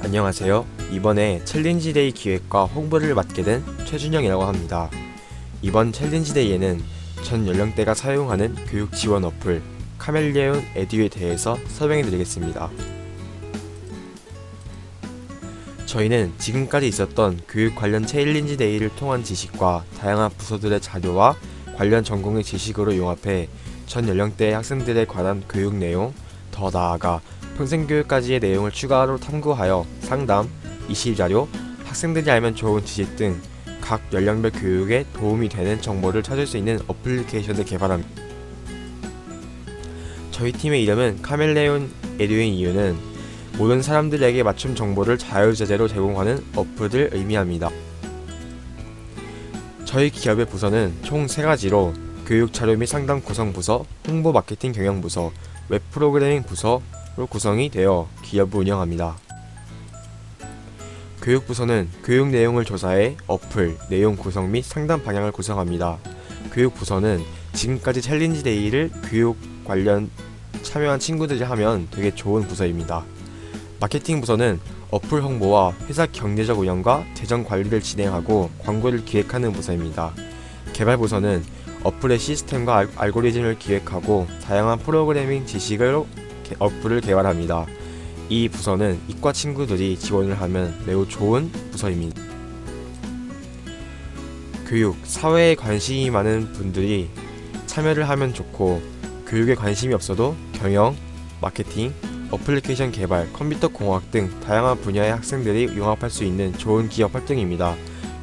안녕하세요. 이번에 챌린지데이 기획과 홍보를 맡게 된 최준영이라고 합니다. 이번 챌린지데이에는 전 연령대가 사용하는 교육 지원 어플 카멜레온 에듀에 대해서 설명해 드리겠습니다. 저희는 지금까지 있었던 교육 관련 챌린지데이를 통한 지식과 다양한 부서들의 자료와 관련 전공의 지식으로 융합해 전 연령대의 학생들에 관한 교육 내용, 더 나아가 평생교육까지의 내용을 추가로 탐구하여 상담, 이시자료, 학생들이 알면 좋은 지식 등 각 연령별 교육에 도움이 되는 정보를 찾을 수 있는 어플리케이션을 개발합니다. 저희 팀의 이름은 카멜레온 에듀인 이유는 모든 사람들에게 맞춤 정보를 자유자재로 제공하는 어플을 의미합니다. 저희 기업의 부서는 총 3가지로 교육 자료 및 상담 구성 부서, 홍보 마케팅 경영 부서, 웹 프로그래밍 부서로 구성이 되어 기업을 운영합니다. 교육부서는 교육 내용을 조사해 어플, 내용 구성 및 상담 방향을 구성합니다. 교육부서는 지금까지 챌린지데이를 교육 관련 참여한 친구들이 하면 되게 좋은 부서입니다. 마케팅 부서는 어플 홍보와 회사 경제적 운영과 재정 관리를 진행하고 광고를 기획하는 부서입니다. 개발 부서는 어플의 시스템과 알고리즘을 기획하고 다양한 프로그래밍 지식으로 어플을 개발합니다. 이 부서는 이과 친구들이 지원을 하면 매우 좋은 부서입니다. 교육, 사회에 관심이 많은 분들이 참여를 하면 좋고 교육에 관심이 없어도 경영, 마케팅, 어플리케이션 개발, 컴퓨터 공학 등 다양한 분야의 학생들이 융합할 수 있는 좋은 기업 활동입니다.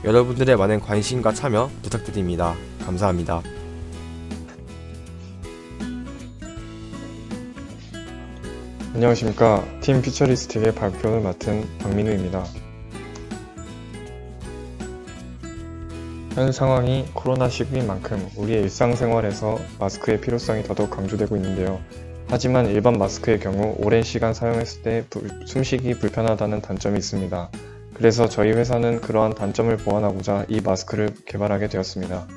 여러분들의 많은 관심과 참여 부탁드립니다. 감사합니다. 안녕하십니까. 팀 퓨처리스틱의 발표를 맡은 박민우입니다. 현 상황이 코로나 시기인 만큼 우리의 일상생활에서 마스크의 필요성이 더더욱 강조되고 있는데요. 하지만 일반 마스크의 경우 오랜 시간 사용했을 때 숨쉬기 불편하다는 단점이 있습니다. 그래서 저희 회사는 그러한 단점을 보완하고자 이 마스크를 개발하게 되었습니다.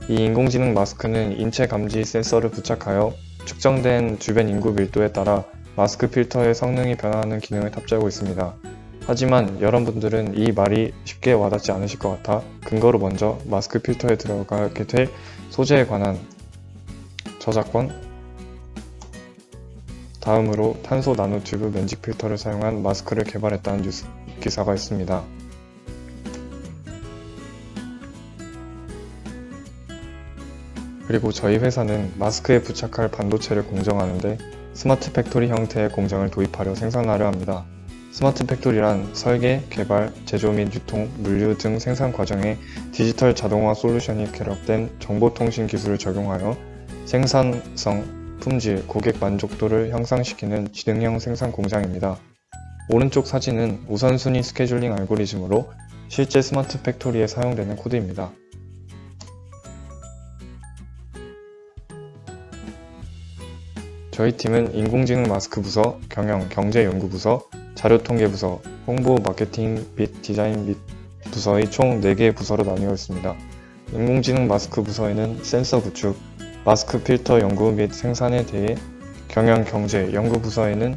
이 인공지능 마스크는 인체 감지 센서를 부착하여 측정된 주변 인구 밀도에 따라 마스크 필터의 성능이 변화하는 기능을 탑재하고 있습니다. 하지만 여러분들은 이 말이 쉽게 와닿지 않으실 것 같아 근거로 먼저 마스크 필터에 들어가게 될 소재에 관한 저작권, 다음으로 탄소 나노튜브 면직 필터를 사용한 마스크를 개발했다는 뉴스 기사가 있습니다. 그리고 저희 회사는 마스크에 부착할 반도체를 공정하는데 스마트 팩토리 형태의 공장을 도입하려 생산하려 합니다. 스마트 팩토리란 설계, 개발, 제조 및 유통, 물류 등 생산 과정에 디지털 자동화 솔루션이 결합된 정보통신 기술을 적용하여 생산성, 품질, 고객 만족도를 향상시키는 지능형 생산 공장입니다. 오른쪽 사진은 우선순위 스케줄링 알고리즘으로 실제 스마트 팩토리에 사용되는 코드입니다. 저희 팀은 인공지능 마스크 부서, 경영, 경제연구부서, 자료통계부서, 홍보, 마케팅 및 디자인 및 부서의 총 4개의 부서로 나뉘어 있습니다. 인공지능 마스크 부서에는 센서 구축, 마스크 필터 연구 및 생산에 대해, 경영, 경제, 연구부서에는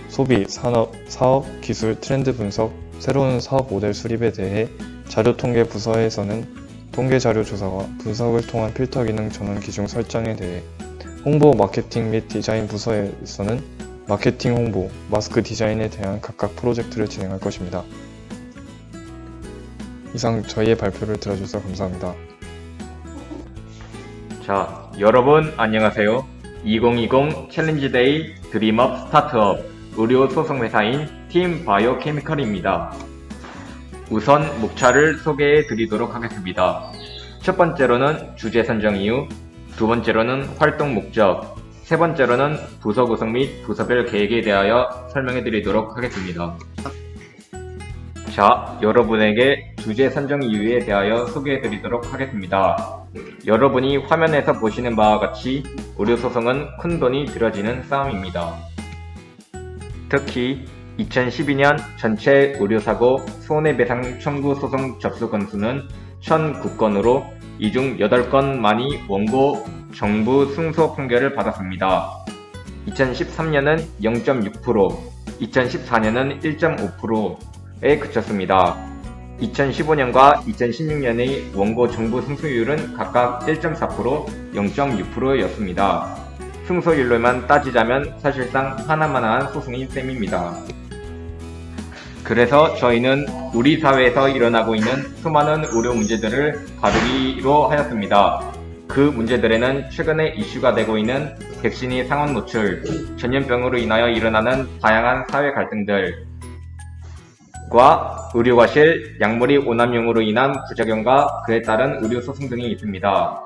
소비, 산업, 사업, 기술, 트렌드 분석, 새로운 사업 모델 수립에 대해, 자료통계 부서에서는 통계자료 조사와 분석을 통한 필터 기능 전원 기준 설정에 대해, 홍보, 마케팅 및 디자인 부서에서는 마케팅 홍보, 마스크 디자인에 대한 각각 프로젝트를 진행할 것입니다. 이상 저희의 발표를 들어주셔서 감사합니다. 자, 여러분 안녕하세요. 2020 챌린지데이 드림업 스타트업 의료 소속 회사인 팀 바이오케미컬입니다. 우선 목차를 소개해 드리도록 하겠습니다. 첫 번째로는 주제 선정 이유, 두 번째로는 활동 목적, 세 번째로는 부서 구성 및 부서별 계획에 대하여 설명해 드리도록 하겠습니다. 자, 여러분에게 주제 선정 이유에 대하여 소개해 드리도록 하겠습니다. 여러분이 화면에서 보시는 바와 같이 의료소송은 큰돈이 들여지는 싸움입니다. 특히 2012년 전체 의료사고 손해배상 청구 소송 접수 건수는 1009건으로 이 중 8건만이 원고 정부 승소 판결을 받았습니다. 2013년은 0.6%, 2014년은 1.5%에 그쳤습니다. 2015년과 2016년의 원고 정부 승소율은 각각 1.4%, 0.6%였습니다. 승소율로만 따지자면 사실상 하나만한 소송인 셈입니다. 그래서 저희는 우리 사회에서 일어나고 있는 수많은 의료 문제들을 다루기로 하였습니다. 그 문제들에는 최근에 이슈가 되고 있는 백신의 상온 노출, 전염병으로 인하여 일어나는 다양한 사회 갈등들과 의료과실, 약물이 오남용으로 인한 부작용과 그에 따른 의료소송 등이 있습니다.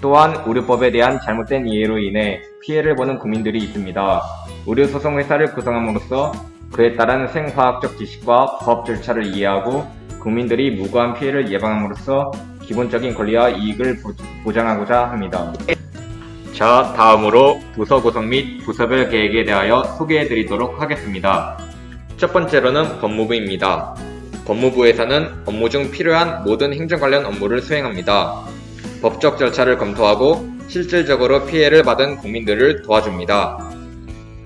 또한 의료법에 대한 잘못된 이해로 인해 피해를 보는 국민들이 있습니다. 의료소송 회사를 구성함으로써 그에 따른 생화학적 지식과 법 절차를 이해하고 국민들이 무고한 피해를 예방함으로써 기본적인 권리와 이익을 보장하고자 합니다. 자, 다음으로 부서 구성 및 부서별 계획에 대하여 소개해드리도록 하겠습니다. 첫 번째로는 법무부입니다. 법무부에서는 업무 중 필요한 모든 행정 관련 업무를 수행합니다. 법적 절차를 검토하고 실질적으로 피해를 받은 국민들을 도와줍니다.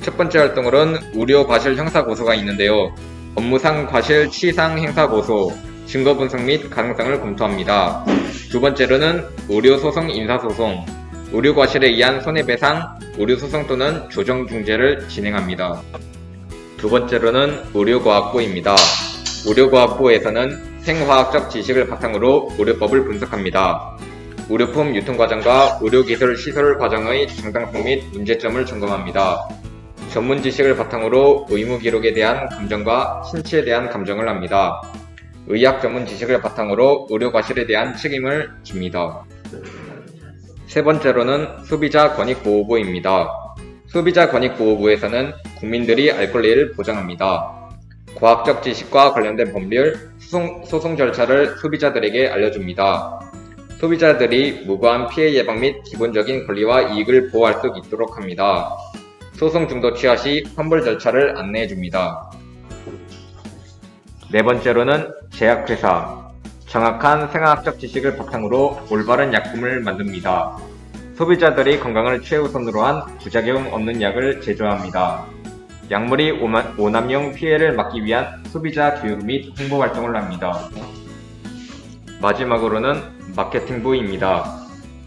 첫 번째 활동으로는 의료 과실 형사 고소가 있는데요. 업무상 과실 취상 행사 고소, 증거 분석 및 가능성을 검토합니다. 두 번째로는 의료 소송 인사 소송, 의료 과실에 의한 손해배상, 의료 소송 또는 조정 중재를 진행합니다. 두 번째로는 의료과학부입니다. 의료과학부에서는 생화학적 지식을 바탕으로 의료법을 분석합니다. 의료품 유통 과정과 의료기술 시설 과정의 정당성 및 문제점을 점검합니다. 전문 지식을 바탕으로 의무 기록에 대한 감정과 신치에 대한 감정을 합니다. 의학 전문 지식을 바탕으로 의료 과실에 대한 책임을 집니다. 세 번째로는 소비자 권익보호부입니다. 소비자 권익보호부에서는 국민들이 알 권리를 보장합니다. 과학적 지식과 관련된 법률, 소송 절차를 소비자들에게 알려줍니다. 소비자들이 무고한 피해 예방 및 기본적인 권리와 이익을 보호할 수 있도록 합니다. 소송 중도 취하 시 환불 절차를 안내해줍니다. 네 번째로는 제약회사. 정확한 생화학적 지식을 바탕으로 올바른 약품을 만듭니다. 소비자들이 건강을 최우선으로 한 부작용 없는 약을 제조합니다. 약물이 오남용 피해를 막기 위한 소비자 교육 및 홍보 활동을 합니다. 마지막으로는 마케팅부입니다.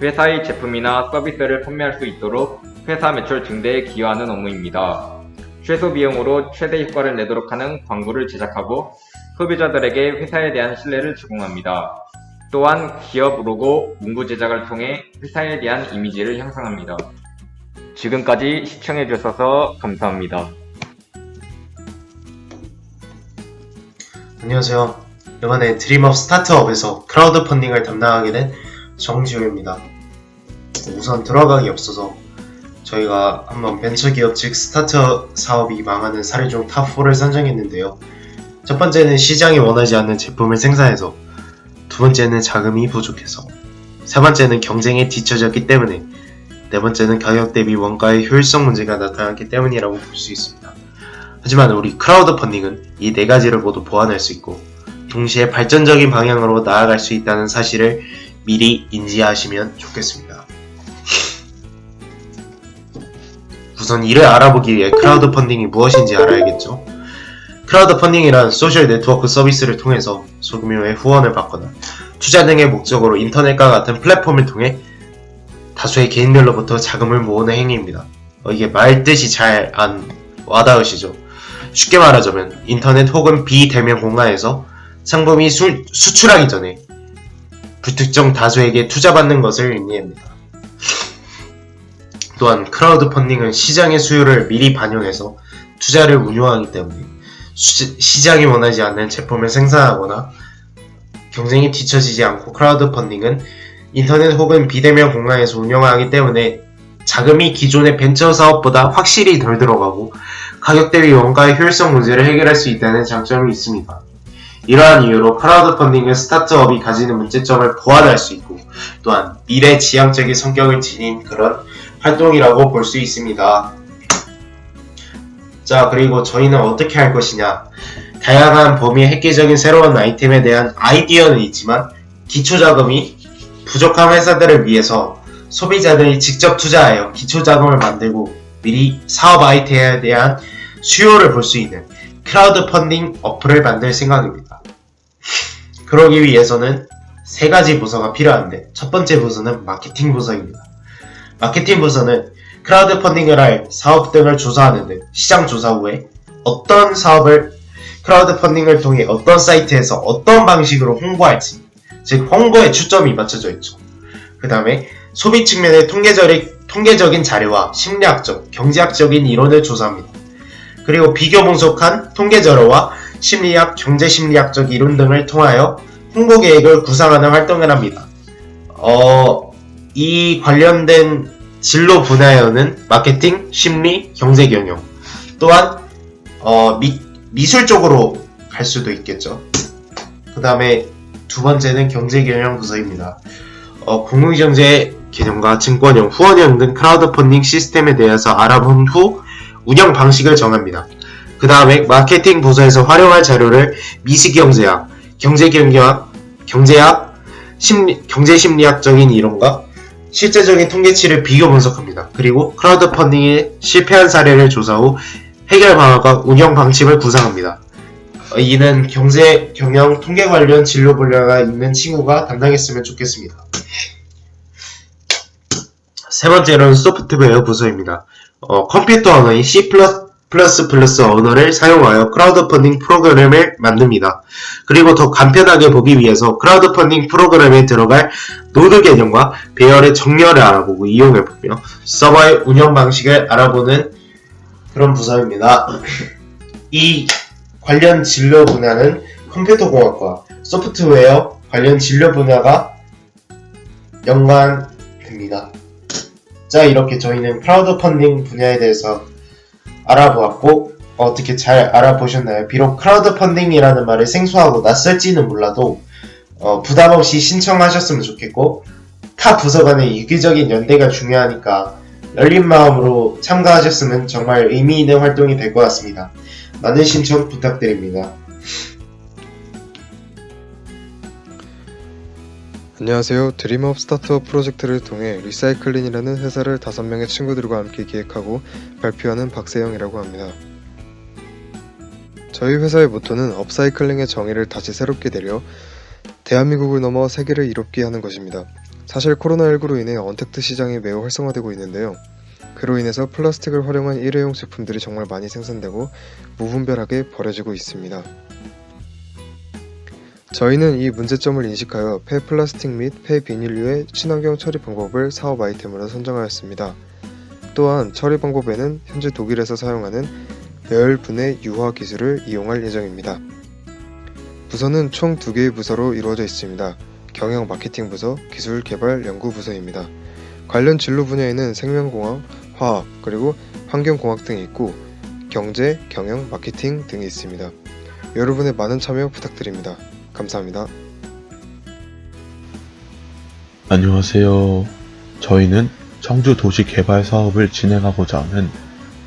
회사의 제품이나 서비스를 판매할 수 있도록 회사 매출 증대에 기여하는 업무입니다. 최소 비용으로 최대 효과를 내도록 하는 광고를 제작하고 소비자들에게 회사에 대한 신뢰를 제공합니다. 또한 기업 로고, 문구 제작을 통해 회사에 대한 이미지를 형성합니다. 지금까지 시청해주셔서 감사합니다. 안녕하세요. 이번에 드림업 스타트업에서 크라우드 펀딩을 담당하게 된 정지호입니다. 우선 들어가기 앞서서 저희가 한번 벤처기업 즉 스타트업 사업이 망하는 사례 중 탑4를 선정했는데요. 첫 번째는 시장이 원하지 않는 제품을 생산해서, 두 번째는 자금이 부족해서, 세 번째는 경쟁에 뒤처졌기 때문에, 네 번째는 가격 대비 원가의 효율성 문제가 나타났기 때문이라고 볼 수 있습니다. 하지만 우리 크라우드 펀딩은 이 네 가지를 모두 보완할 수 있고 동시에 발전적인 방향으로 나아갈 수 있다는 사실을 미리 인지하시면 좋겠습니다. 우선 이를 알아보기 위해 크라우드 펀딩이 무엇인지 알아야겠죠. 크라우드 펀딩이란 소셜 네트워크 서비스를 통해서 소규모의 후원을 받거나 투자 등의 목적으로 인터넷과 같은 플랫폼을 통해 다수의 개인들로부터 자금을 모으는 행위입니다. 이게 말뜻이 잘 안 와닿으시죠? 쉽게 말하자면 인터넷 혹은 비대면 공간에서 상품이 수출하기 전에 불특정 다수에게 투자받는 것을 의미합니다. 또한 크라우드 펀딩은 시장의 수요를 미리 반영해서 투자를 운용하기 때문에 시장이 원하지 않는 제품을 생산하거나 경쟁이 뒤처지지 않고, 크라우드 펀딩은 인터넷 혹은 비대면 공간에서 운영하기 때문에 자금이 기존의 벤처 사업보다 확실히 덜 들어가고 가격 대비 원가의 효율성 문제를 해결할 수 있다는 장점이 있습니다. 이러한 이유로 크라우드 펀딩은 스타트업이 가지는 문제점을 보완할 수 있고 또한 미래지향적인 성격을 지닌 그런 활동이라고 볼 수 있습니다. 자, 그리고 저희는 어떻게 할 것이냐. 다양한 범위의 획기적인 새로운 아이템에 대한 아이디어는 있지만 기초자금이 부족한 회사들을 위해서 소비자들이 직접 투자하여 기초자금을 만들고 미리 사업 아이템에 대한 수요를 볼 수 있는 크라우드 펀딩 어플을 만들 생각입니다. 그러기 위해서는 세 가지 부서가 필요한데 첫 번째 부서는 마케팅 부서입니다. 마케팅 부서는 크라우드 펀딩을 할 사업 등을 조사하는 등 시장 조사 후에 어떤 사업을 크라우드 펀딩을 통해 어떤 사이트에서 어떤 방식으로 홍보할지, 즉 홍보에 초점이 맞춰져 있죠. 그 다음에 소비 측면의 통계적인 자료와 심리학적, 경제학적인 이론을 조사합니다. 그리고 비교 분석한 통계 자료와 심리학, 경제심리학적 이론 등을 통하여 홍보 계획을 구상하는 활동을 합니다. 이 관련된 진로 분야에는 마케팅, 심리, 경제 경영, 또한 미술 쪽으로 갈 수도 있겠죠. 그 다음에 두 번째는 경제 경영 부서입니다. 공유경제 개념과 증권형, 후원형 등 크라우드 펀딩 시스템에 대해서 알아본 후 운영 방식을 정합니다. 그 다음에 마케팅 부서에서 활용할 자료를 미시경제학, 경제경영학, 경제학, 경제심리학적인 이론과 실제적인 통계치를 비교 분석합니다. 그리고 크라우드 펀딩에 실패한 사례를 조사 후 해결 방안과 운영 방침을 구상합니다. 이는 경제, 경영, 통계 관련 진로 분야가 있는 친구가 담당했으면 좋겠습니다. 세 번째로는 소프트웨어 부서입니다. 컴퓨터 언어인 C++ 언어를 사용하여 크라우드 펀딩 프로그램을 만듭니다. 그리고 더 간편하게 보기 위해서 크라우드 펀딩 프로그램에 들어갈 노드 개념과 배열의 정렬을 알아보고 이용해보며 서버의 운영 방식을 알아보는 그런 부서입니다. 이 관련 진로 분야는 컴퓨터공학과, 소프트웨어 관련 진로 분야가 연관됩니다. 자, 이렇게 저희는 크라우드 펀딩 분야에 대해서 알아보았고 어떻게 잘 알아보셨나요? 비록 크라우드 펀딩이라는 말을 생소하고 낯설지는 몰라도 부담없이 신청하셨으면 좋겠고 타 부서 간의 유기적인 연대가 중요하니까 열린 마음으로 참가하셨으면 정말 의미 있는 활동이 될 것 같습니다. 많은 신청 부탁드립니다. 안녕하세요. 드림업 스타트업 프로젝트를 통해 리사이클린이라는 회사를 5명의 친구들과 함께 기획하고 발표하는 박세영이라고 합니다. 저희 회사의 모토는 업사이클링의 정의를 다시 새롭게 내려 대한민국을 넘어 세계를 이롭게 하는 것입니다. 사실 코로나19로 인해 언택트 시장이 매우 활성화되고 있는데요. 그로 인해서 플라스틱을 활용한 일회용 제품들이 정말 많이 생산되고 무분별하게 버려지고 있습니다. 저희는 이 문제점을 인식하여 폐플라스틱 및 폐비닐류의 친환경 처리 방법을 사업 아이템으로 선정하였습니다. 또한 처리 방법에는 현재 독일에서 사용하는 배열분해 유화 기술을 이용할 예정입니다. 부서는 총 2개의 부서로 이루어져 있습니다. 경영 마케팅 부서, 기술 개발 연구 부서입니다. 관련 진로 분야에는 생명공학, 화학, 그리고 환경공학 등이 있고 경제, 경영, 마케팅 등이 있습니다. 여러분의 많은 참여 부탁드립니다. 감사합니다. 안녕하세요. 저희는 청주 도시 개발 사업을 진행하고자 하는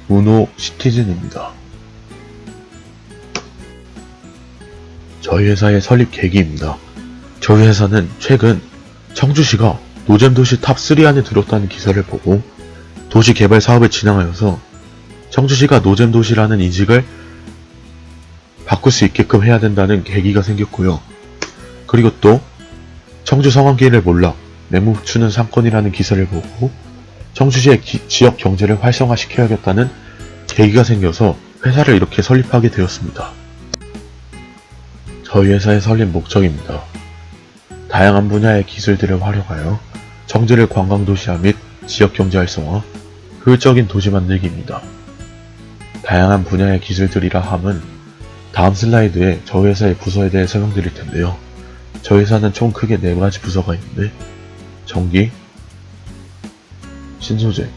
문호 시티즌입니다. 저희 회사의 설립 계기입니다. 저희 회사는 최근 청주시가 노잼도시 탑3 안에 들었다는 기사를 보고 도시 개발 사업을 진행하여서 청주시가 노잼도시라는 인식을 바꿀 수 있게끔 해야 된다는 계기가 생겼고요. 그리고 또 청주 성황기를 몰라 매무추는 상권이라는 기사를 보고 청주시의 지역 경제를 활성화시켜야겠다는 계기가 생겨서 회사를 이렇게 설립하게 되었습니다. 저희 회사의 설립 목적입니다. 다양한 분야의 기술들을 활용하여 청주를 관광도시화 및 지역 경제 활성화, 효율적인 도시 만들기입니다. 다양한 분야의 기술들이라 함은 다음 슬라이드에 저희 회사의 부서에 대해 설명드릴 텐데요. 저희 회사는 총 크게 4가지 부서가 있는데 전기, 신소재,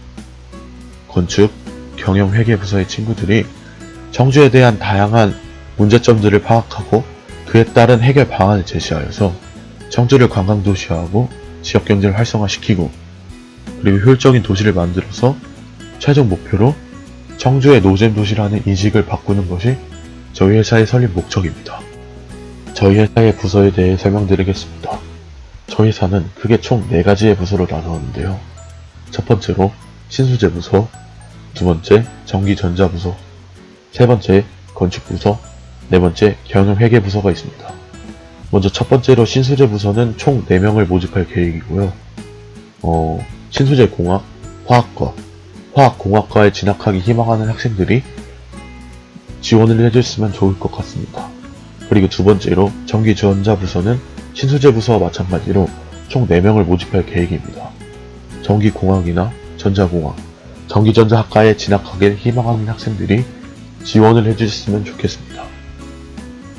건축, 경영, 회계 부서의 친구들이 청주에 대한 다양한 문제점들을 파악하고 그에 따른 해결 방안을 제시하여서 청주를 관광도시화하고 지역경제를 활성화시키고 그리고 효율적인 도시를 만들어서 최종 목표로 청주의 노잼도시라는 인식을 바꾸는 것이 저희 회사의 설립 목적입니다. 저희 회사의 부서에 대해 설명드리겠습니다. 저희 회사는 크게 총 4가지의 부서로 나누었는데요. 첫 번째로 신소재 부서, 두 번째 전기전자 부서, 세 번째 건축 부서, 네 번째 경영 회계 부서가 있습니다. 먼저 첫 번째로 신소재 부서는 총 4명을 모집할 계획이고요. 신소재 공학, 화학과, 화학공학과에 진학하기 희망하는 학생들이 지원을 해줬으면 좋을 것 같습니다. 그리고 두 번째로 전기전자 부서는 신소재 부서와 마찬가지로 총 4명을 모집할 계획입니다. 전기공학이나 전자공학, 전기전자학과에 진학하길 희망하는 학생들이 지원을 해주셨으면 좋겠습니다.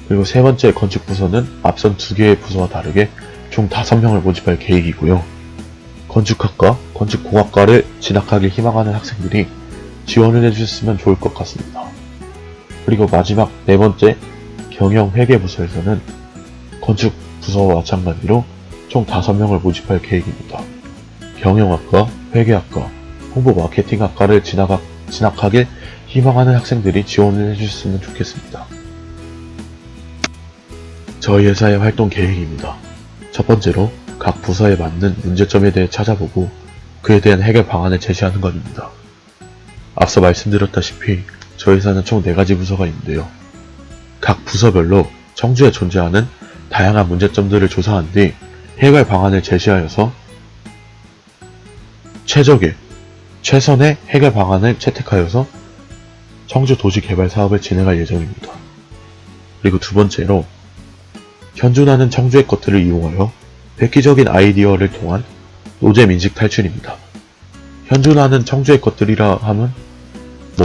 그리고 세 번째 건축부서는 앞선 두 개의 부서와 다르게 총 5명을 모집할 계획이고요. 건축학과, 건축공학과를 진학하길 희망하는 학생들이 지원을 해주셨으면 좋을 것 같습니다. 그리고 마지막 네 번째 경영회계부서에서는 건축부서와 마찬가지로 총 5명을 모집할 계획입니다. 경영학과, 회계학과, 홍보마케팅학과를 진학하길 희망하는 학생들이 지원을 해주셨으면 좋겠습니다. 저희 회사의 활동 계획입니다. 첫 번째로 각 부서에 맞는 문제점에 대해 찾아보고 그에 대한 해결 방안을 제시하는 것입니다. 앞서 말씀드렸다시피 저희 회사는 총 4가지 부서가 있는데요. 각 부서별로 청주에 존재하는 다양한 문제점들을 조사한 뒤 해결 방안을 제시하여서 최선의 해결 방안을 채택하여서 청주 도시 개발 사업을 진행할 예정입니다. 그리고 두 번째로 현존하는 청주의 것들을 이용하여 획기적인 아이디어를 통한 노잼 인식 탈출입니다. 현존하는 청주의 것들이라 하면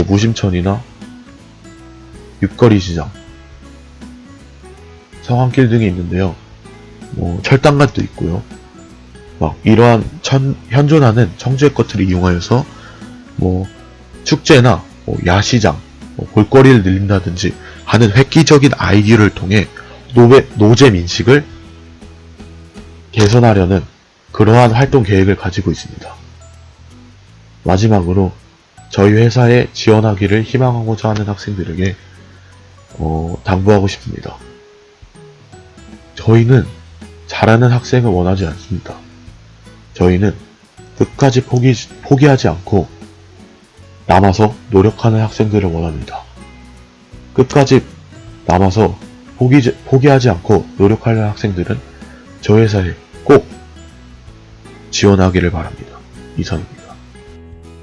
무심천이나 육거리 시장, 성황길 등이 있는데요. 철당간도 있고요. 이러한 현존하는 청주의 것들을 이용하여서 축제나 야시장, 볼거리를 늘린다든지 하는 획기적인 아이디어를 통해 노잼 인식을 개선하려는 그러한 활동 계획을 가지고 있습니다. 마지막으로 저희 회사에 지원하기를 희망하고자 하는 학생들에게 당부하고 싶습니다. 저희는 잘하는 학생을 원하지 않습니다. 저희는 끝까지 포기하지 않고 남아서 노력하는 학생들을 원합니다. 끝까지 남아서 포기하지 않고 노력하는 학생들은 저희 회사에 꼭 지원하기를 바랍니다. 이상입니다.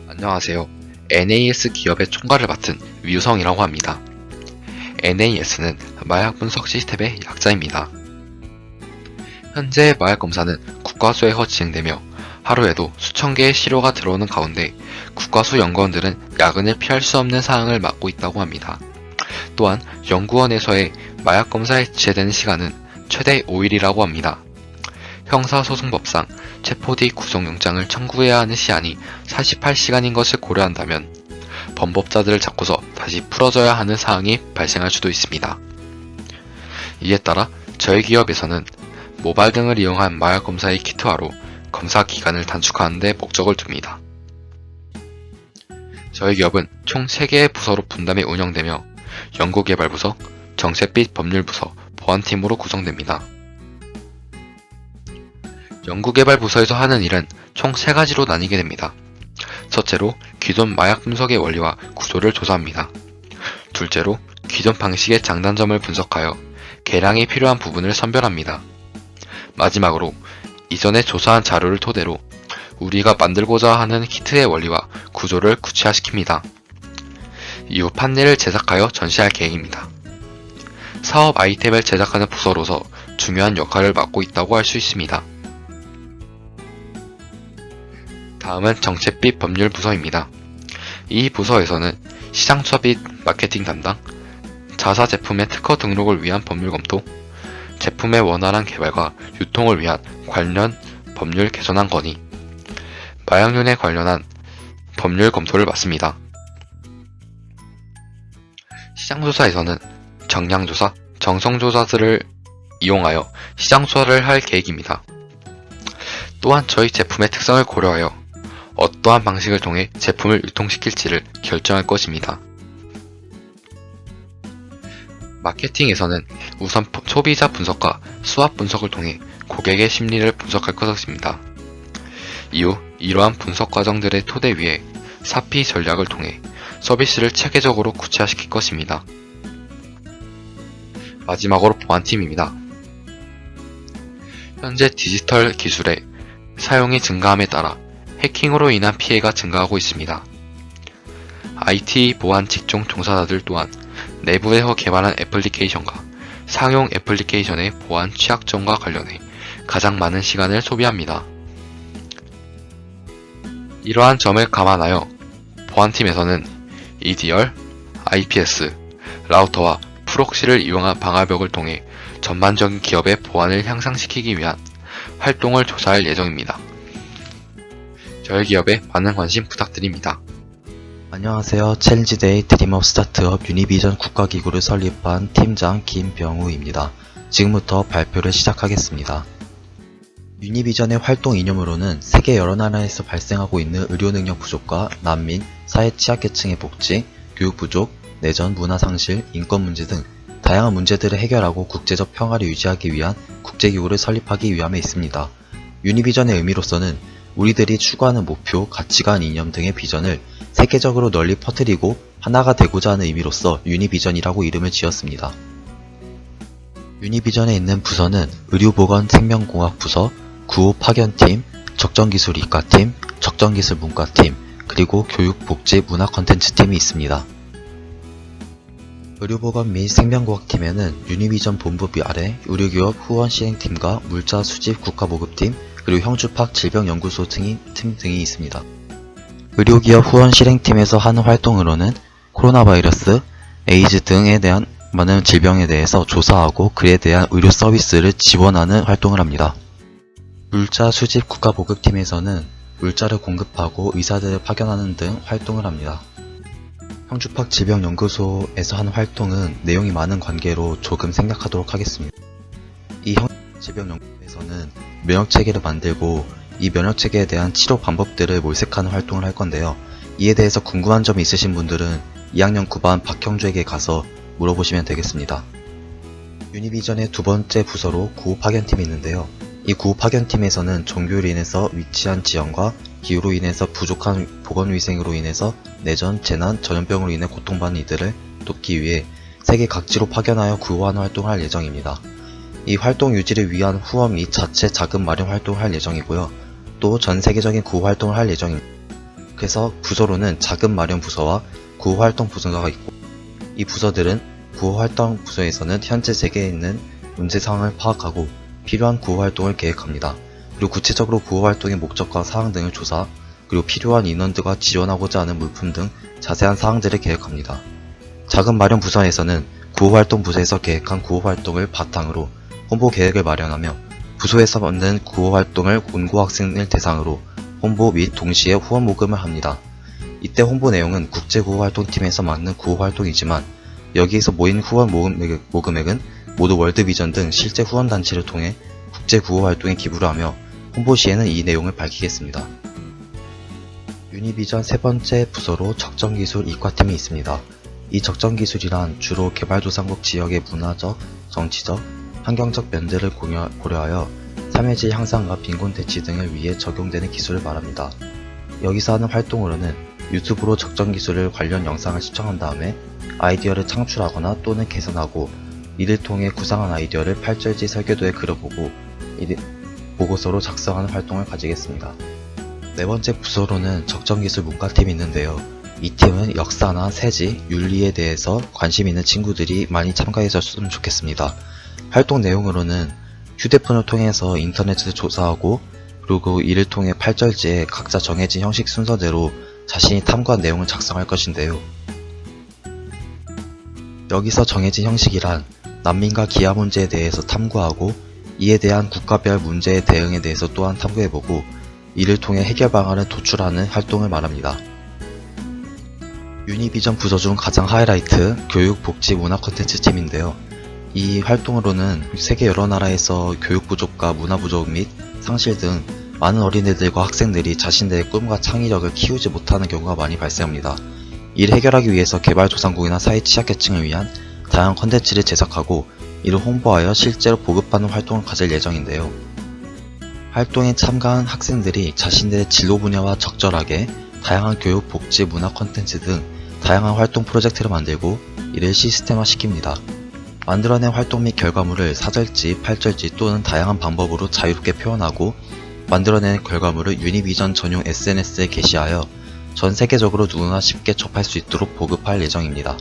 안녕하세요. NAS 기업의 총괄을 맡은 위우성이라고 합니다. NAS는 마약 분석 시스템의 약자입니다. 현재 마약 검사는 국과수에서 진행되며 하루에도 수천 개의 시료가 들어오는 가운데 국과수 연구원들은 야근을 피할 수 없는 사항을 맡고 있다고 합니다. 또한 연구원에서의 마약 검사에 지체되는 시간은 최대 5일이라고 합니다. 형사소송법상 체포 뒤 구속영장을 청구해야 하는 시한이 48시간인 것을 고려한다면 범법자들을 잡고서 다시 풀어줘야 하는 사항이 발생할 수도 있습니다. 이에 따라 저희 기업에서는 모바일 등을 이용한 마약 검사의 키트화로 검사 기간을 단축하는 데 목적을 둡니다. 저희 기업은 총 3개의 부서로 분담해 운영되며 연구개발부서, 정책 및 법률부서, 보안팀으로 구성됩니다. 연구개발부서에서 하는 일은 총 3가지로 나뉘게 됩니다. 첫째로 기존 마약 분석의 원리와 구조를 조사합니다. 둘째로 기존 방식의 장단점을 분석하여 개량이 필요한 부분을 선별합니다. 마지막으로 이전에 조사한 자료를 토대로 우리가 만들고자 하는 키트의 원리와 구조를 구체화시킵니다. 이후 판넬을 제작하여 전시할 계획입니다. 사업 아이템을 제작하는 부서로서 중요한 역할을 맡고 있다고 할 수 있습니다. 다음은 정책 및 법률 부서입니다. 이 부서에서는 시장 투자 및 마케팅 담당, 자사 제품의 특허 등록을 위한 법률 검토, 제품의 원활한 개발과 유통을 위한 관련 법률 개선안 건의, 마약륜에 관련한 법률 검토를 맡습니다. 시장조사에서는 정량조사, 정성조사들을 이용하여 시장조사를 할 계획입니다. 또한 저희 제품의 특성을 고려하여 어떠한 방식을 통해 제품을 유통시킬지를 결정할 것입니다. 마케팅에서는 우선 소비자 분석과 수압 분석을 통해 고객의 심리를 분석할 것입니다. 이후 이러한 분석 과정들의 토대 위에 사피 전략을 통해 서비스를 체계적으로 구체화시킬 것입니다. 마지막으로 보안팀입니다. 현재 디지털 기술의 사용이 증가함에 따라 해킹으로 인한 피해가 증가하고 있습니다. IT 보안 직종 종사자들 또한 내부에서 개발한 애플리케이션과 상용 애플리케이션의 보안 취약점과 관련해 가장 많은 시간을 소비합니다. 이러한 점을 감안하여 보안팀에서는 EDR, IPS, 라우터와 프록시를 이용한 방화벽을 통해 전반적인 기업의 보안을 향상시키기 위한 활동을 조사할 예정입니다. 저희 기업에 많은 관심 부탁드립니다. 안녕하세요. 챌린지데이 드림업 스타트업 유니비전 국가기구를 설립한 팀장 김병우입니다. 지금부터 발표를 시작하겠습니다. 유니비전의 활동 이념으로는 세계 여러 나라에서 발생하고 있는 의료 능력 부족과 난민, 사회 취약계층의 복지, 교육 부족, 내전, 문화 상실, 인권 문제 등 다양한 문제들을 해결하고 국제적 평화를 유지하기 위한 국제기구를 설립하기 위함에 있습니다. 유니비전의 의미로서는 우리들이 추구하는 목표, 가치관, 이념 등의 비전을 세계적으로 널리 퍼뜨리고 하나가 되고자 하는 의미로서 유니비전이라고 이름을 지었습니다. 유니비전에 있는 부서는 의료보건생명공학 부서, 구호 파견팀, 적정기술 이과팀, 적정기술 문과팀, 그리고 교육복지문화콘텐츠팀이 있습니다. 의료보건 및 생명공학팀에는 유니비전 본부 아래 의료기업 후원시행팀과 물자 수집 국가보급팀, 그리고 형주팍 질병연구소 팀 등이 있습니다. 의료기업 후원실행팀에서 하는 활동으로는 코로나 바이러스, 에이즈 등에 대한 많은 질병에 대해서 조사하고 그에 대한 의료 서비스를 지원하는 활동을 합니다. 물자 수집 국가보급팀에서는 물자를 공급하고 의사들을 파견하는 등 활동을 합니다. 형주팍 질병연구소에서 하는 활동은 내용이 많은 관계로 조금 생략하도록 하겠습니다. 이 형주팍 질병연구소에서는 면역체계를 만들고 이 면역체계에 대한 치료 방법들을 모색하는 활동을 할 건데요. 이에 대해서 궁금한 점이 있으신 분들은 2학년 9반 박형주에게 가서 물어보시면 되겠습니다. 유니비전의 두 번째 부서로 구호파견팀이 있는데요. 이 구호파견팀에서는 종교로 인해서 위치한 지역과 기후로 인해서 부족한 보건위생으로 인해서 내전, 재난, 전염병으로 인해 고통받는 이들을 돕기 위해 세계 각지로 파견하여 구호하는 활동을 할 예정입니다. 이 활동 유지를 위한 후원 및 자체 자금 마련 활동을 할 예정이고요. 또 전 세계적인 구호 활동을 할 예정입니다. 그래서 부서로는 자금 마련 부서와 구호 활동 부서가 있고, 이 부서들은 구호 활동 부서에서는 현재 세계에 있는 문제 상황을 파악하고 필요한 구호 활동을 계획합니다. 그리고 구체적으로 구호 활동의 목적과 사항 등을 조사, 그리고 필요한 인원들과 지원하고자 하는 물품 등 자세한 사항들을 계획합니다. 자금 마련 부서에서는 구호 활동 부서에서 계획한 구호 활동을 바탕으로 홍보 계획을 마련하며 부서에서 만든 구호 활동을 온고 학생을 대상으로 홍보 및 동시에 후원 모금을 합니다. 이때 홍보 내용은 국제 구호 활동팀에서 맡는 구호 활동이지만 여기에서 모인 후원 모금액은 모두 월드비전 등 실제 후원 단체를 통해 국제 구호 활동에 기부를 하며 홍보 시에는 이 내용을 밝히겠습니다. 유니비전 세 번째 부서로 적정기술 이과팀이 있습니다. 이 적정기술이란 주로 개발도상국 지역의 문화적, 정치적, 환경적 면제를 고려하여 삶의 질 향상과 빈곤 대치 등을 위해 적용되는 기술을 말합니다. 여기서 하는 활동으로는 유튜브로 적정기술을 관련 영상을 시청한 다음에 아이디어를 창출하거나 또는 개선하고 이를 통해 구상한 아이디어를 8절지 설계도에 그려보고 보고서로 작성하는 활동을 가지겠습니다. 네 번째 부서로는 적정기술 문과팀이 있는데요. 이 팀은 역사나 세지, 윤리에 대해서 관심 있는 친구들이 많이 참가해줬으면 좋겠습니다. 활동 내용으로는 휴대폰을 통해서 인터넷을 조사하고 그리고 이를 통해 8절지에 각자 정해진 형식 순서대로 자신이 탐구한 내용을 작성할 것인데요. 여기서 정해진 형식이란 난민과 기아 문제에 대해서 탐구하고 이에 대한 국가별 문제의 대응에 대해서 또한 탐구해보고 이를 통해 해결 방안을 도출하는 활동을 말합니다. 유니비전 부서 중 가장 하이라이트 교육, 복지, 문화 콘텐츠 팀인데요. 이 활동으로는 세계 여러 나라에서 교육 부족과 문화 부족 및 상실 등 많은 어린애들과 학생들이 자신들의 꿈과 창의력을 키우지 못하는 경우가 많이 발생합니다. 이를 해결하기 위해서 개발도상국이나 사회 취약계층을 위한 다양한 콘텐츠를 제작하고 이를 홍보하여 실제로 보급하는 활동을 가질 예정인데요. 활동에 참가한 학생들이 자신들의 진로 분야와 적절하게 다양한 교육, 복지, 문화 콘텐츠 등 다양한 활동 프로젝트를 만들고 이를 시스템화시킵니다. 만들어낸 활동 및 결과물을 4절지, 8절지 또는 다양한 방법으로 자유롭게 표현하고 만들어낸 결과물을 유니비전 전용 SNS에 게시하여 전 세계적으로 누구나 쉽게 접할 수 있도록 보급할 예정입니다.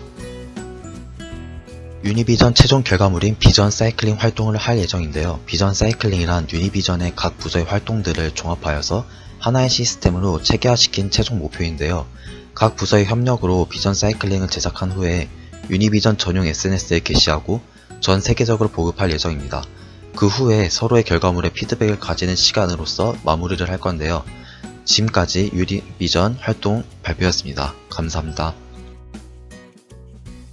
유니비전 최종 결과물인 비전 사이클링 활동을 할 예정인데요. 비전 사이클링이란 유니비전의 각 부서의 활동들을 종합하여서 하나의 시스템으로 체계화시킨 최종 목표인데요. 각 부서의 협력으로 비전 사이클링을 제작한 후에 유니비전 전용 SNS에 게시하고 전 세계적으로 보급할 예정입니다. 그 후에 서로의 결과물에 피드백을 가지는 시간으로서 마무리를 할 건데요. 지금까지 유니비전 활동 발표였습니다. 감사합니다.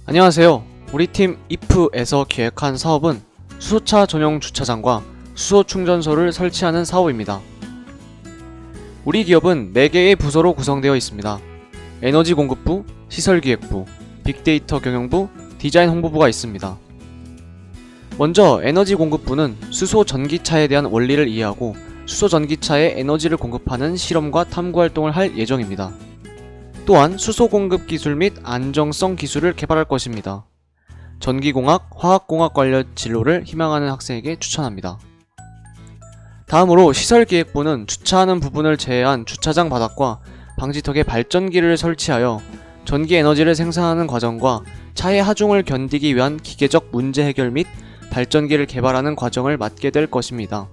안녕하세요. 우리 팀 IF에서 기획한 사업은 수소차 전용 주차장과 수소 충전소를 설치하는 사업입니다. 우리 기업은 4개의 부서로 구성되어 있습니다. 에너지 공급부, 시설기획부, 빅데이터 경영부, 디자인 홍보부가 있습니다. 먼저 에너지 공급부는 수소 전기차에 대한 원리를 이해하고 수소 전기차에 에너지를 공급하는 실험과 탐구 활동을 할 예정입니다. 또한 수소 공급 기술 및 안정성 기술을 개발할 것입니다. 전기공학, 화학공학 관련 진로를 희망하는 학생에게 추천합니다. 다음으로 시설기획부는 주차하는 부분을 제외한 주차장 바닥과 방지턱에 발전기를 설치하여 전기 에너지를 생산하는 과정과 차의 하중을 견디기 위한 기계적 문제 해결 및 발전기를 개발하는 과정을 맡게 될 것입니다.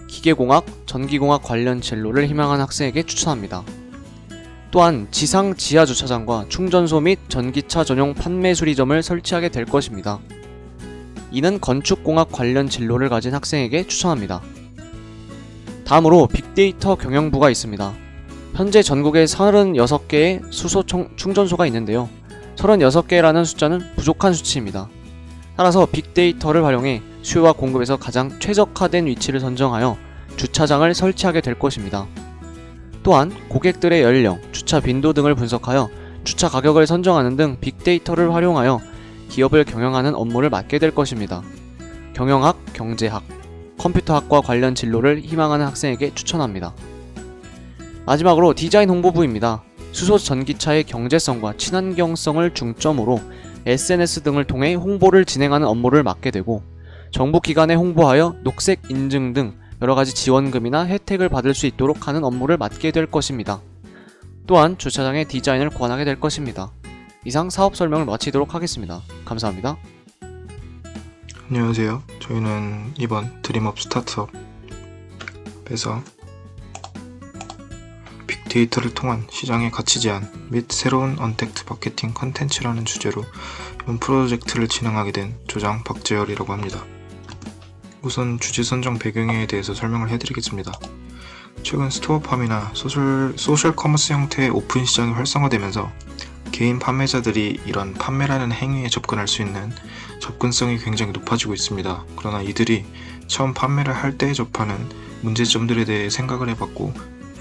기계공학, 전기공학 관련 진로를 희망하는 학생에게 추천합니다. 또한 지상 지하 주차장과 충전소 및 전기차 전용 판매 수리점을 설치하게 될 것입니다. 이는 건축공학 관련 진로를 가진 학생에게 추천합니다. 다음으로 빅데이터 경영부가 있습니다. 현재 전국에 36개의 수소 충전소가 있는데요. 36개라는 숫자는 부족한 수치입니다. 따라서 빅데이터를 활용해 수요와 공급에서 가장 최적화된 위치를 선정하여 주차장을 설치하게 될 것입니다. 또한 고객들의 연령, 주차 빈도 등을 분석하여 주차 가격을 선정하는 등 빅데이터를 활용하여 기업을 경영하는 업무를 맡게 될 것입니다. 경영학, 경제학, 컴퓨터학과 관련 진로를 희망하는 학생에게 추천합니다. 마지막으로 디자인 홍보부입니다. 수소 전기차의 경제성과 친환경성을 중점으로 SNS 등을 통해 홍보를 진행하는 업무를 맡게 되고 정부 기관에 홍보하여 녹색 인증 등 여러가지 지원금이나 혜택을 받을 수 있도록 하는 업무를 맡게 될 것입니다. 또한 주차장의 디자인을 권하게 될 것입니다. 이상 사업 설명을 마치도록 하겠습니다. 감사합니다. 안녕하세요. 저희는 이번 드림업 스타트업에서 빅데이터를 통한 시장의 가치 제안 및 새로운 언택트 마케팅 컨텐츠라는 주제로 이번 프로젝트를 진행하게 된 조장 박재열이라고 합니다. 우선 주제 선정 배경에 대해서 설명을 해드리겠습니다. 최근 스토어팜이나 소셜 커머스 형태의 오픈 시장이 활성화되면서 개인 판매자들이 이런 판매라는 행위에 접근할 수 있는 접근성이 굉장히 높아지고 있습니다. 그러나 이들이 처음 판매를 할 때 접하는 문제점들에 대해 생각을 해봤고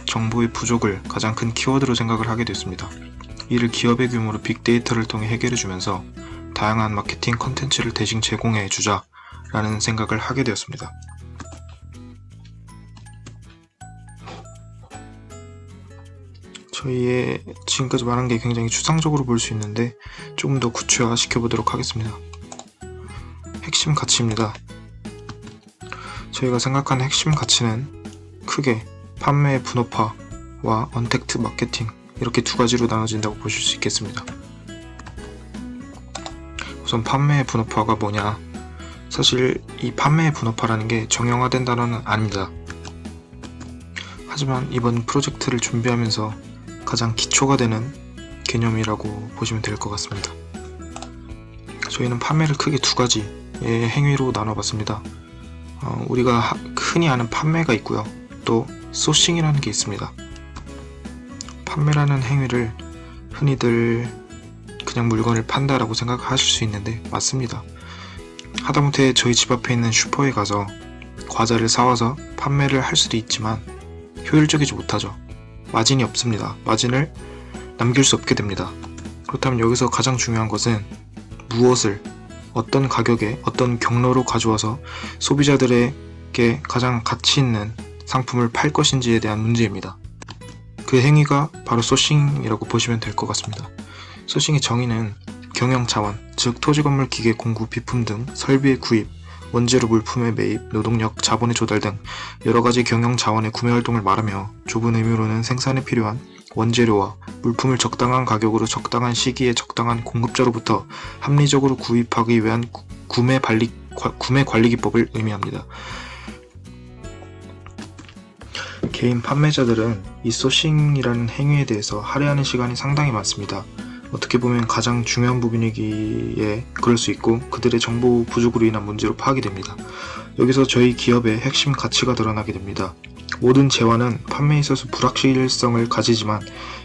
정보의 부족을 가장 큰 키워드로 생각을 하게 됐습니다. 이를 기업의 규모로 빅데이터를 통해 해결해주면서 다양한 마케팅 컨텐츠를 대신 제공해주자 라는 생각을 하게 되었습니다. 저희의 지금까지 말한 게 굉장히 추상적으로 볼 수 있는데 조금 더 구체화 시켜보도록 하겠습니다. 핵심 가치입니다. 저희가 생각하는 핵심 가치는 크게 판매의 분업화와 언택트 마케팅 이렇게 두 가지로 나눠진다고 보실 수 있겠습니다. 우선 판매의 분업화가 뭐냐? 사실 이 판매의 분업화라는 게 정형화된 단어는 아닙니다. 하지만 이번 프로젝트를 준비하면서 가장 기초가 되는 개념이라고 보시면 될 것 같습니다. 저희는 판매를 크게 두 가지의 행위로 나눠봤습니다. 우리가 흔히 아는 판매가 있고요. 또 소싱이라는 게 있습니다. 판매라는 행위를 흔히들 그냥 물건을 판다라고 생각하실 수 있는데 맞습니다. 하다못해 저희 집 앞에 있는 슈퍼에 가서 과자를 사와서 판매를 할 수도 있지만 효율적이지 못하죠. 마진이 없습니다. 마진을 남길 수 없게 됩니다. 그렇다면 여기서 가장 중요한 것은 무엇을 어떤 가격에 어떤 경로로 가져와서 소비자들에게 가장 가치 있는 상품을 팔 것인지에 대한 문제입니다. 그 행위가 바로 소싱이라고 보시면 될 것 같습니다. 소싱의 정의는 경영 자원, 즉 토지 건물 기계 공구 비품 등 설비의 구입, 원재료 물품의 매입, 노동력, 자본의 조달 등 여러가지 경영 자원의 구매 활동을 말하며 좁은 의미로는 생산에 필요한 원재료와 물품을 적당한 가격으로 적당한 시기에 적당한 공급자로부터 합리적으로 구입하기 위한 구매 관리 기법을 의미합니다. 개인 판매자들은 이 소싱이라는 행위에 대해서 할애하는 시간이 상당히 많습니다. 어떻게 보면 가장 중요한 부분이기에 그럴 수 있고 그들의 정보 부족으로 인한 문제로 파악이 됩니다. 여기서 저희 기업의 핵심 가치가 드러나게 됩니다. 모든 재화는 판매에 있어서 불확실성을 가지지만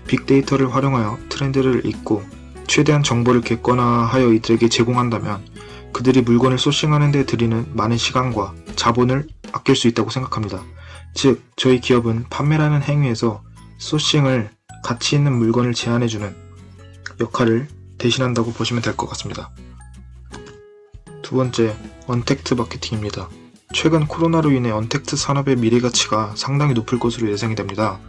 빅데이터를 활용하여 트렌드를 읽고 최대한 정보를 객관화하여 이들에게 제공한다면 그들이 물건을 소싱하는 데 들이는 많은 시간과 자본을 아낄 수 있다고 생각합니다. 즉, 저희 기업은 판매라는 행위에서 소싱을 가치 있는 물건을 제안해주는 역할을 대신한다고 보시면 될 것 같습니다. 두 번째, 언택트 마케팅입니다. 최근 코로나로 인해 언택트 산업의 미래 가치가 상당히 높을 것으로 예상이 됩니다.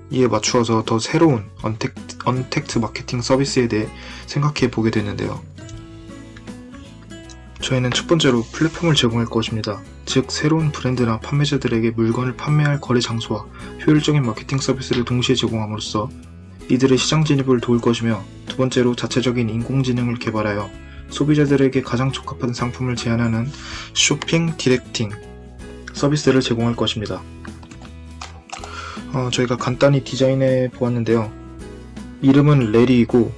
이에 맞추어서 더 새로운 언택트 마케팅 서비스에 대해 생각해 보게 됐는데요. 저희는 첫 번째로 플랫폼을 제공할 것입니다. 즉, 새로운 브랜드나 판매자들에게 물건을 판매할 거래 장소와 효율적인 마케팅 서비스를 동시에 제공함으로써 이들의 시장 진입을 도울 것이며, 두 번째로 자체적인 인공지능을 개발하여 소비자들에게 가장 적합한 상품을 제안하는 쇼핑 디렉팅 서비스를 제공할 것입니다. 저희가 간단히 디자인해 보았는데요. 이름은 레리이고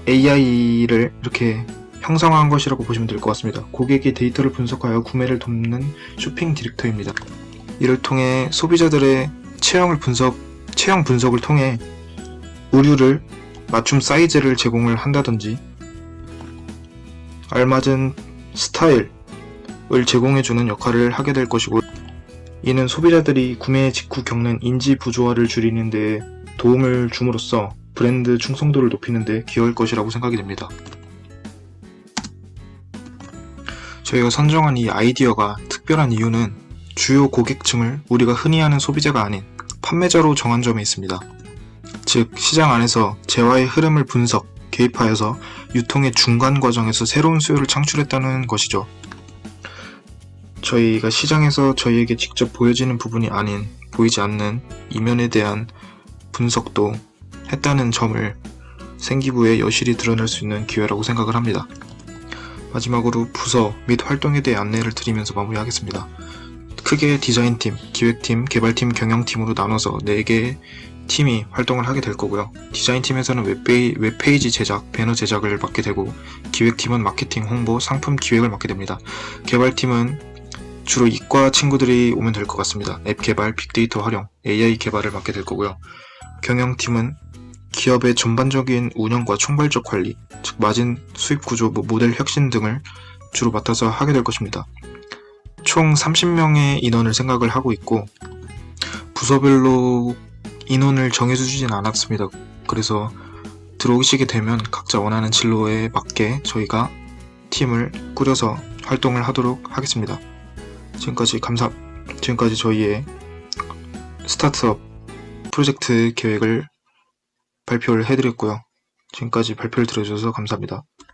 AI를 이렇게 형상화한 것이라고 보시면 될 것 같습니다. 고객의 데이터를 분석하여 구매를 돕는 쇼핑 디렉터입니다. 이를 통해 소비자들의 체형 분석을 통해 의류를 맞춤 사이즈를 제공을 한다든지 알맞은 스타일을 제공해주는 역할을 하게 될 것이고, 이는 소비자들이 구매 직후 겪는 인지 부조화를 줄이는 데 도움을 줌으로써 브랜드 충성도를 높이는 데 기여할 것이라고 생각이 됩니다. 저희가 선정한 이 아이디어가 특별한 이유는 주요 고객층을 우리가 흔히 아는 소비자가 아닌 판매자로 정한 점에 있습니다. 즉, 시장 안에서 재화의 흐름을 분석, 개입하여서 유통의 중간 과정에서 새로운 수요를 창출했다는 것이죠. 저희가 시장에서 저희에게 직접 보여지는 부분이 아닌 보이지 않는 이면에 대한 분석도 했다는 점을 생기부에 여실히 드러낼 수 있는 기회라고 생각을 합니다. 마지막으로 부서 및 활동에 대해 안내를 드리면서 마무리하겠습니다. 크게 디자인팀, 기획팀, 개발팀, 경영팀으로 나눠서 4개의 팀이 활동을 하게 될 거고요. 디자인팀에서는 웹페이지 제작, 배너 제작을 맡게 되고, 기획팀은 마케팅, 홍보, 상품 기획을 맡게 됩니다. 개발팀은 주로 이과 친구들이 오면 될 것 같습니다. 앱 개발, 빅데이터 활용, AI 개발을 맡게 될 거고요. 경영팀은 기업의 전반적인 운영과 총괄적 관리, 즉 마진, 수입 구조, 모델 혁신 등을 주로 맡아서 하게 될 것입니다. 총 30명의 인원을 생각을 하고 있고, 부서별로 인원을 정해주진 않았습니다. 그래서 들어오시게 되면 각자 원하는 진로에 맞게 저희가 팀을 꾸려서 활동을 하도록 하겠습니다. 지금까지 저희의 스타트업 프로젝트 계획을 발표를 해드렸고요. 지금까지 발표를 들어주셔서 감사합니다.